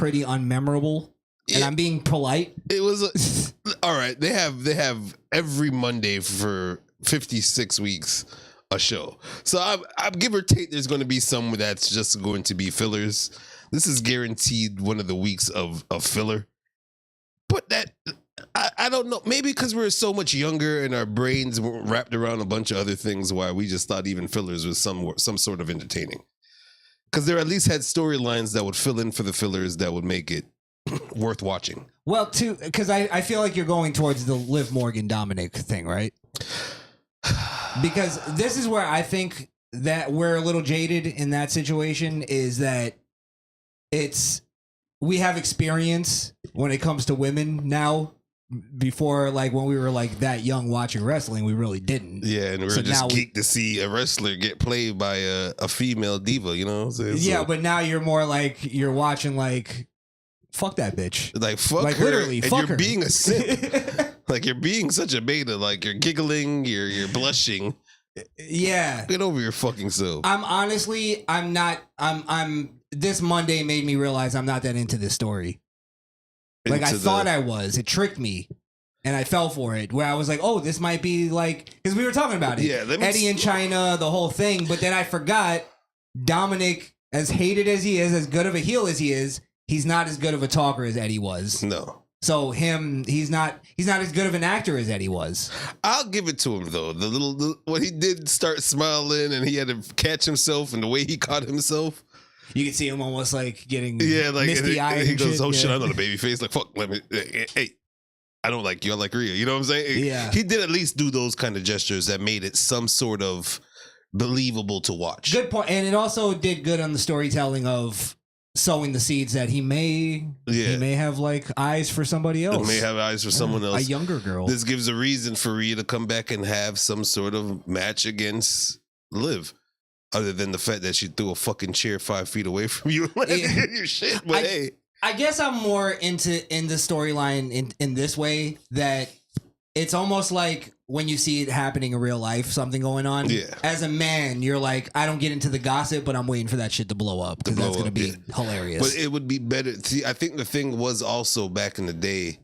pretty unmemorable. And I'm being polite. It was all right. They have every Monday for 56 weeks a show. So I give or take. There's going to be some that's just going to be fillers. This is guaranteed one of the weeks of filler. But that I don't know. Maybe because we're so much younger and our brains were wrapped around a bunch of other things, why we just thought even fillers was some sort of entertaining. Because there at least had storylines that would fill in for the fillers that would make it worth watching. Well, too, because I feel like you're going towards the Liv Morgan Dominick thing, right? Because this is where I think that we're a little jaded in that situation, is that we have experience when it comes to women now. Before, like when we were like that young watching wrestling, we really didn't. Yeah, and we were just geeked to see a wrestler get played by a female diva, you know what I'm saying? Yeah, but now you're more like, you're watching like, fuck that bitch. Like, fuck like her. Literally, fuck her. You're being a simp. Like, you're being such a beta. Like, you're giggling, you're blushing. Yeah. Get over your fucking self. This Monday made me realize I'm not that into this story. Like, I thought I was. It tricked me. And I fell for it. Where I was like, oh, this might be like... Because we were talking about it. Yeah, Eddie in China, the whole thing. But then I forgot Dominick, as hated as he is, as good of a heel as he is, he's not as good of a talker as Eddie was. No. So he's not as good of an actor as Eddie was. I'll give it to him, though. When he did start smiling and he had to catch himself and the way he caught himself... You can see him almost like getting misty eyed. He goes, "Oh shit, I'm not a baby face." Like, fuck, let me. Hey, I don't like you. I like Rhea. You know what I'm saying? Yeah. He did at least do those kind of gestures that made it some sort of believable to watch. Good point, and it also did good on the storytelling of sowing the seeds that he may have like eyes for somebody else. He may have eyes for someone else, a younger girl. This gives a reason for Rhea to come back and have some sort of match against Liv. Other than the fact that she threw a fucking chair 5 feet away from you and your shit. But I guess I'm more in the storyline in this way, that it's almost like when you see it happening in real life, something going on. Yeah. As a man, you're like, I don't get into the gossip, but I'm waiting for that shit to blow up because that's going to be hilarious. But it would be better. See, I think the thing was also back in the day,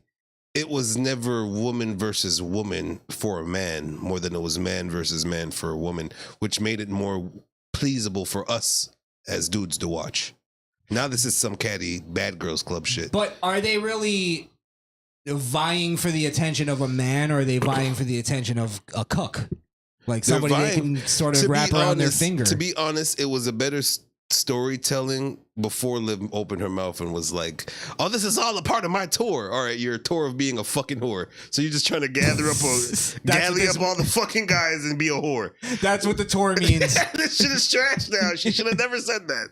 it was never woman versus woman for a man more than it was man versus man for a woman, which made it more pleasable for us as dudes to watch. Now this is some catty bad girls club shit. But are they really vying for the attention of a man, or are they vying for the attention of a cook? Like somebody they can sort of wrap around their finger. To be honest, it was a better storytelling before Liv opened her mouth and was like, "Oh, this is all a part of my tour." All right, you're a tour of being a fucking whore. So you're just trying to gather up all the fucking guys and be a whore. That's what the tour means. This shit is trash now. She should have never said that.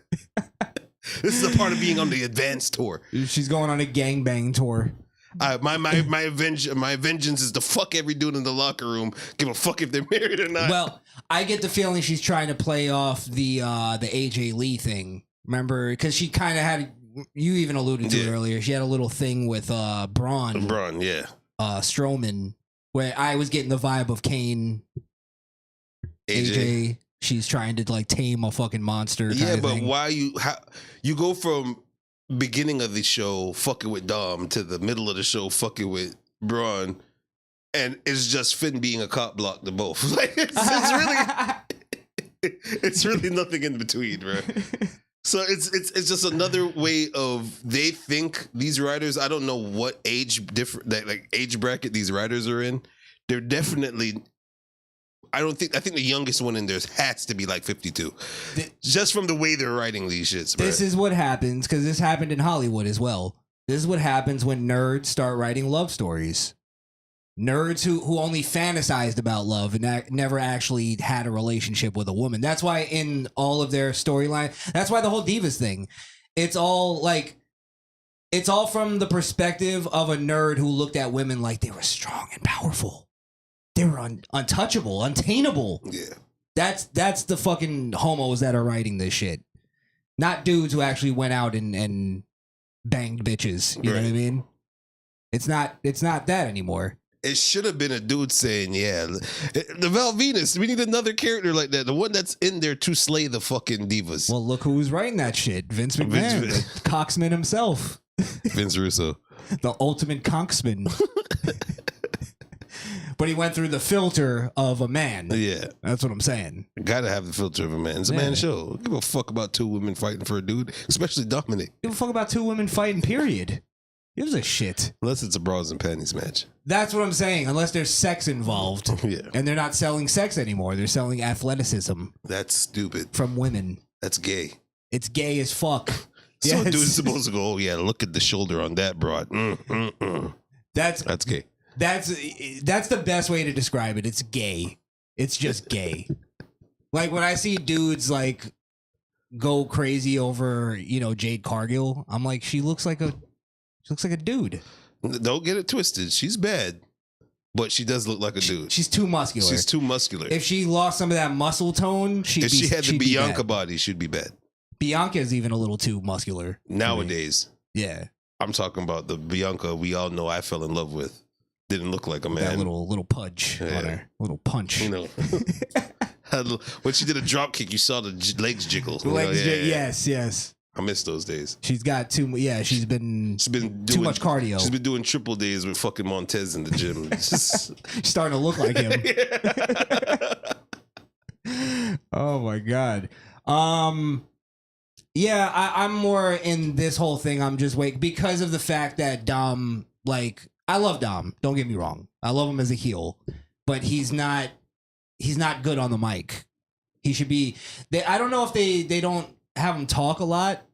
This is a part of being on the advanced tour. She's going on a gangbang tour. My vengeance is to fuck every dude in the locker room. Give a fuck if they're married or not. Well, I get the feeling she's trying to play off the AJ Lee thing. Remember, because she kind of had. You even alluded to it earlier. She had a little thing with Braun. Braun, yeah. Strowman, where I was getting the vibe of Kane. AJ. She's trying to like tame a fucking monster. Yeah, but why you go from beginning of the show fucking with Dom to the middle of the show fucking with Braun, and it's just Finn being a cop block to both. Like it's really nothing in between, bro. So it's just another way of, they think these writers, I don't know what age bracket these writers are in. They're definitely, I think the youngest one in there has to be like 52. Just from the way they're writing these shits, bro. This is what happens, because this happened in Hollywood as well. This is what happens when nerds start writing love stories. Nerds who only fantasized about love and never actually had a relationship with a woman. That's why in all of their storyline, that's why the whole Divas thing, it's all from the perspective of a nerd who looked at women like they were strong and powerful. They were untouchable, untainable. Yeah. That's the fucking homos that are writing this shit. Not dudes who actually went out and banged bitches. You know what I mean? It's not that anymore. It should have been a dude saying, yeah, the Val Venus, we need another character like that. The one that's in there to slay the fucking divas. Well, look who's writing that shit. Vince McMahon, the coxman himself. Vince Russo. The ultimate coxman. But he went through the filter of a man. Yeah. That's what I'm saying. Gotta have the filter of a man. It's a man's show. Give a fuck about two women fighting for a dude, especially Dominick. Give a fuck about two women fighting, period. Gives a shit. Unless it's a bras and panties match. That's what I'm saying. Unless there's sex involved. Yeah. And they're not selling sex anymore. They're selling athleticism. That's stupid. From women. That's gay. It's gay as fuck. So a dude's supposed to go, oh yeah, look at the shoulder on that broad. That's gay. That's the best way to describe it. It's gay. It's just gay. Like when I see dudes like go crazy over, Jade Cargill, I'm like, she looks like a dude. Don't get it twisted. She's bad, but she does look like a dude. She's too muscular. She's too muscular. If she lost some of that muscle tone, if she had the Bianca body, she'd be bad. Bianca is even a little too muscular nowadays. Yeah. I'm talking about the Bianca we all know I fell in love with. Didn't look like a man. That little punch on her. Little punch. When she did a drop kick, you saw the legs jiggle. Yes. I miss those days. She's got she's been doing too much cardio. She's been doing triple days with fucking Montez in the gym. She's starting to look like him. Oh my God. Yeah, I'm more in this whole thing. I'm just waiting because of the fact that Dom, I love Dom. Don't get me wrong. I love him as a heel, but he's not good on the mic. He should be. I don't know if they don't have him talk a lot.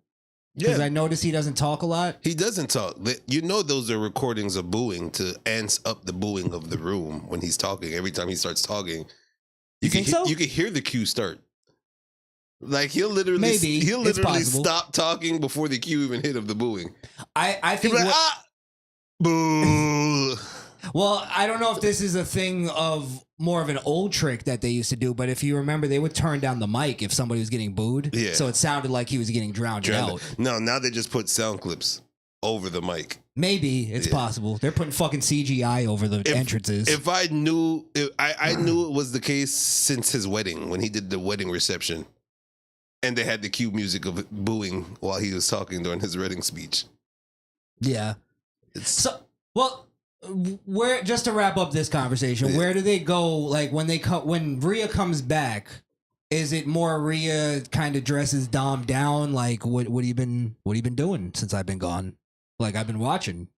Because I notice he doesn't talk a lot. He doesn't talk. Those are recordings of booing to amp up the booing of the room when he's talking. Every time he starts talking, you can hear the cue start. Like he'll literally stop talking before the cue even hit of the booing. I think boo. Well, I don't know if this is a thing of more of an old trick that they used to do, but if you remember, they would turn down the mic if somebody was getting booed. Yeah. So it sounded like he was getting drowned out. No, now they just put sound clips over the mic. Maybe it's possible. They're putting fucking CGI over the entrances. If I knew, I knew it was the case since his wedding, when he did the wedding reception. And they had the cue music of booing while he was talking during his wedding speech. Yeah. Where just to wrap up this conversation, where do they go? Like when Rhea comes back, is it more Rhea kind of dresses Dom down? Like what have you been doing since I've been gone? Like I've been watching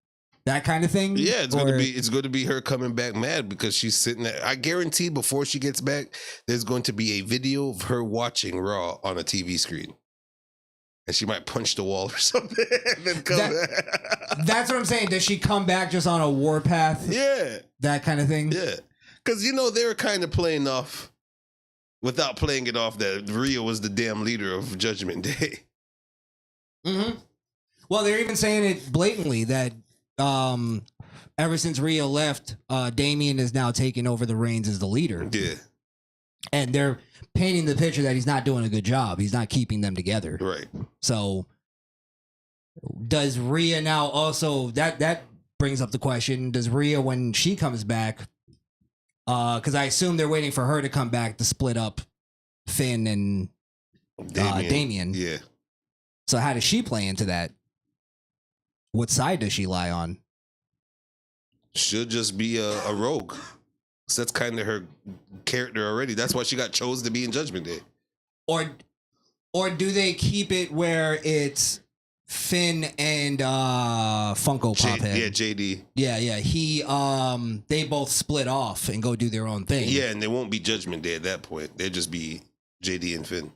that kind of thing. Yeah, it's going to be her coming back mad because she's sitting there. I guarantee before she gets back, there's going to be a video of her watching Raw on a TV screen. And she might punch the wall or something and then come back. That's what I'm saying. Does she come back just on a warpath? Yeah. That kind of thing? Yeah. Because, they were kind of playing off, without playing it off, that Rhea was the damn leader of Judgment Day. Mm-hmm. Well, they're even saying it blatantly that ever since Rhea left, Damian is now taking over the reins as the leader. Yeah. And they're painting the picture that he's not doing a good job. He's not keeping them together. Right. So does Rhea now also that brings up the question, does Rhea when she comes back, because I assume they're waiting for her to come back to split up Finn and Damian. Yeah. So how does she play into that? What side does she lie on? She'll just be a rogue. So that's kind of her character already. That's why she got chosen to be in Judgment Day. Or do they keep it where it's Finn and Funko Pop Head? Yeah, JD. Yeah. They both split off and go do their own thing. Yeah, and they won't be Judgment Day at that point. They'll just be JD and Finn.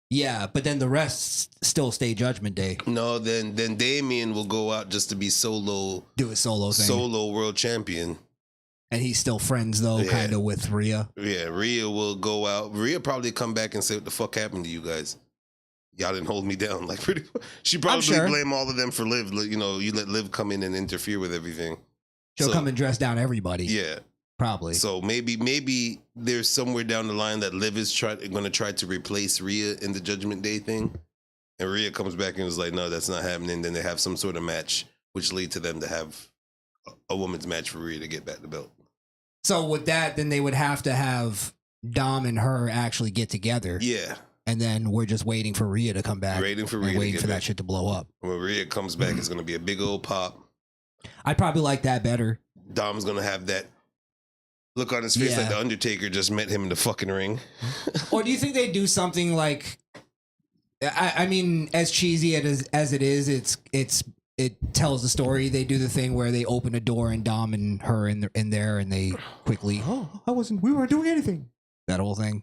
Yeah, but then the rest still stay Judgment Day. No, then Damian will go out just to be solo. Do a solo thing. Solo world champion. And he's still friends, though, kind of with Rhea. Yeah, Rhea will go out. Rhea probably come back and say, what the fuck happened to you guys? Y'all didn't hold me down. Like, she probably blame all of them for Liv. You let Liv come in and interfere with everything. She'll come and dress down everybody. Yeah. Probably. So maybe there's somewhere down the line that Liv is going to try to replace Rhea in the Judgment Day thing. And Rhea comes back and is like, no, that's not happening. Then they have some sort of match, which lead to them to have a women's match for Rhea to get back the belt. So with that, then they would have to have Dom and her actually get together. Yeah. And then we're just waiting for Rhea to come back. Waiting for Rhea waiting for that shit to blow up. When Rhea comes back, it's going to be a big old pop. I'd probably like that better. Dom's going to have that look on his face like the Undertaker just met him in the fucking ring. Or do you think they do something like, I mean, as cheesy as it is, it tells the story. They do the thing where they open a door and Dom and her in there and they quickly, we weren't doing anything. That whole thing.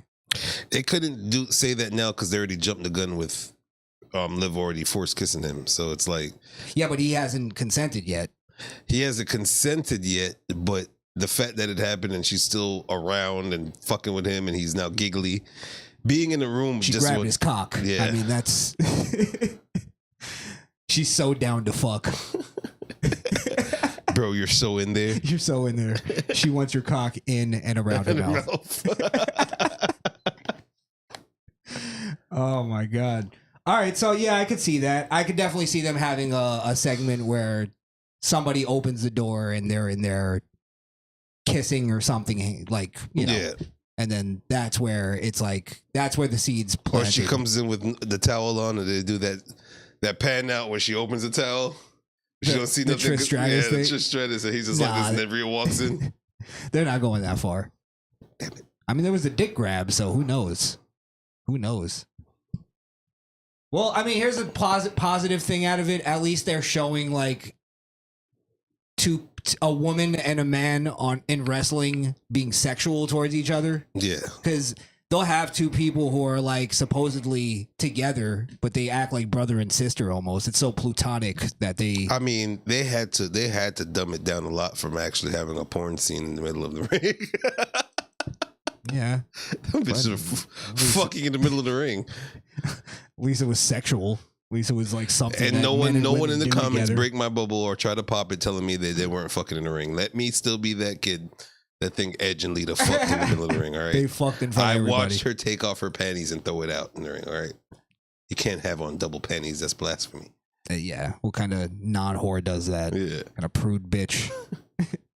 They couldn't say that now because they already jumped the gun with Liv already force kissing him. So it's like, yeah, but he hasn't consented yet. He hasn't consented yet, but the fact that it happened and she's still around and fucking with him and he's now giggly, being in the room, she grabbed his cock. Yeah, I mean that's she's so down to fuck. Bro, you're so in there. You're so in there. She wants your cock in and around her mouth. Oh my God. All right. So yeah, I could see that. I could definitely see them having a segment where somebody opens the door and they're in there kissing or something, like, you know. Yeah. And then that's where it's like, that's where the seeds planted. Or she comes in with the towel on and they do that pan out where she opens the towel. She don't see nothing. Trish Stratus thing? The Trish Stratus, and he's just like this, and then Rhea walks in. They're not going that far. Damn it. I mean, there was a dick grab, so who knows? Who knows? Well, I mean, here's a positive thing out of it. At least they're showing like a woman and a man in wrestling being sexual towards each other. Yeah, because they'll have two people who are like supposedly together, but they act like brother and sister almost. It's so plutonic that they. I mean, they had to dumb it down a lot from actually having a porn scene in the middle of the ring. Yeah, bitches are fucking in the middle of the ring. At least it was sexual. At least it was like something. And no one in the comments break my bubble or try to pop it telling me that they weren't fucking in the ring. Let me still be that kid that think Edge and Lita fucked in the middle of the ring. All right, they fucked in front of everybody. I watched her take off her panties and throw it out in the ring. All right, you can't have on double panties. That's blasphemy. Yeah, what kind of non-whore does that? Yeah, kind of prude bitch.